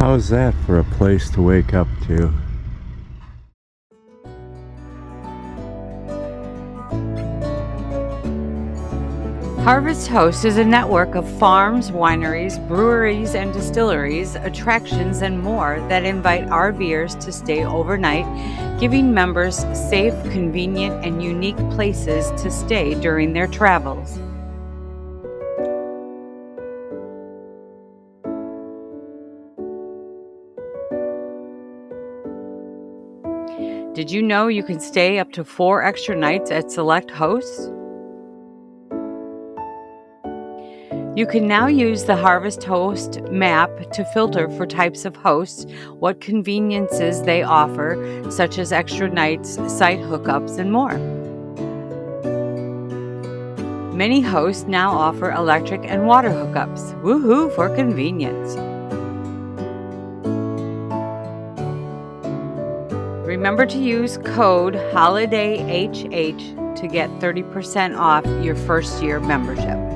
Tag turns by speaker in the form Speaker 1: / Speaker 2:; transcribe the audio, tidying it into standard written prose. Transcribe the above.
Speaker 1: How's that for a place to wake up to?
Speaker 2: Harvest Host is a network of farms, wineries, breweries, and distilleries, attractions, and more that invite RVers to stay overnight, giving members safe, convenient, and unique places to stay during their travels. Did you know you can stay up to 4 extra nights at select hosts? You can now use the Harvest Host map to filter for types of hosts, what conveniences they offer, such as extra nights, site hookups, and more. Many hosts now offer electric and water hookups. Woohoo for convenience! Remember to use code HOLIDAYHH to get 30% off your first year membership.